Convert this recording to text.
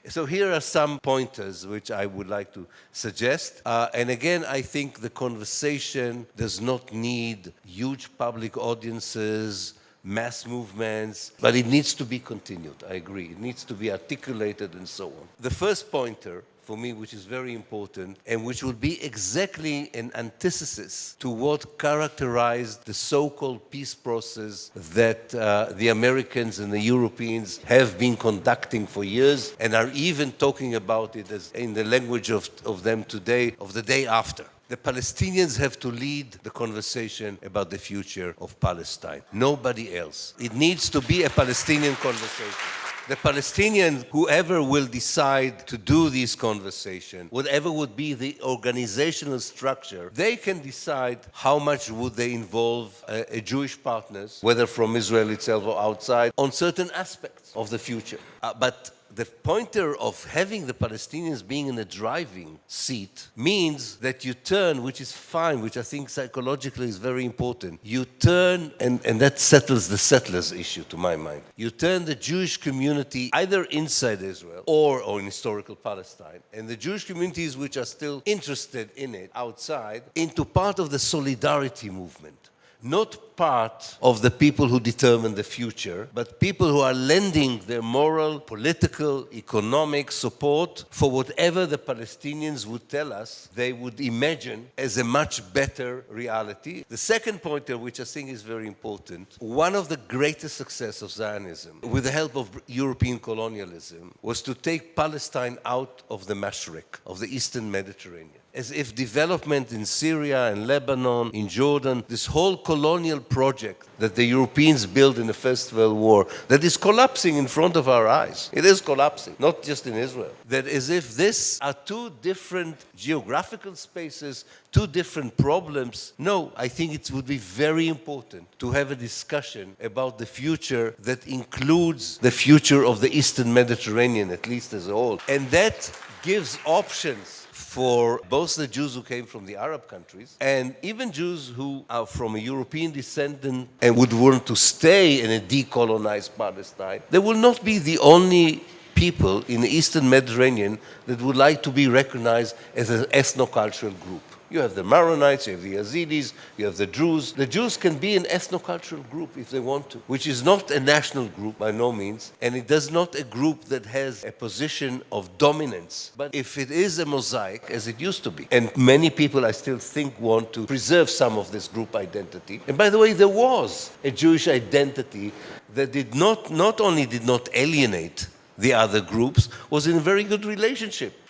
So here are some pointers which I would like to suggest. And again, I think the conversation does not need huge public audiences, mass movements, but it needs to be continued. I agree. It needs to be articulated and so on. The first pointer for me, which is very important, and which would be exactly an antithesis to what characterized the so-called peace process that the Americans and the Europeans have been conducting for years and are even talking about it as in the language of them today, of the day after. The Palestinians have to lead the conversation about the future of Palestine. Nobody else. It needs to be a Palestinian conversation. The Palestinians, whoever will decide to do this conversation, whatever would be the organizational structure, they can decide how much would they involve Jewish partners, whether from Israel itself or outside, on certain aspects of the future. But the pointer of having the Palestinians being in a driving seat means that you turn, which is fine, which I think psychologically is very important. You turn, and that settles the settlers issue to my mind. You turn the Jewish community either inside Israel or in historical Palestine, and the Jewish communities which are still interested in it outside, into part of the solidarity movement. Not part of the people who determine the future, but people who are lending their moral, political, economic support for whatever the Palestinians would tell us they would imagine as a much better reality. The second pointer, which I think is very important, one of the greatest success of Zionism, with the help of European colonialism, was to take Palestine out of the Mashriq, of the Eastern Mediterranean. As if development in Syria and Lebanon, in Jordan, this whole colonial project that the Europeans built in the First World War, that is collapsing in front of our eyes. It is collapsing, not just in Israel. That as if these are two different geographical spaces, two different problems. No, I think it would be very important to have a discussion about the future that includes the future of the Eastern Mediterranean, at least as a whole. And that gives options for both the Jews who came from the Arab countries and even Jews who are from a European descendant and would want to stay in a decolonized Palestine. They will not be the only people in the Eastern Mediterranean that would like to be recognized as an ethno-cultural group. You have the Maronites, you have the Yazidis, you have the Druze. The Jews can be an ethno-cultural group if they want to, which is not a national group by no means, and it does not a group that has a position of dominance. But if it is a mosaic, as it used to be, and many people I still think want to preserve some of this group identity. And by the way, there was a Jewish identity that not only did not alienate the other groups, was in a very good relationship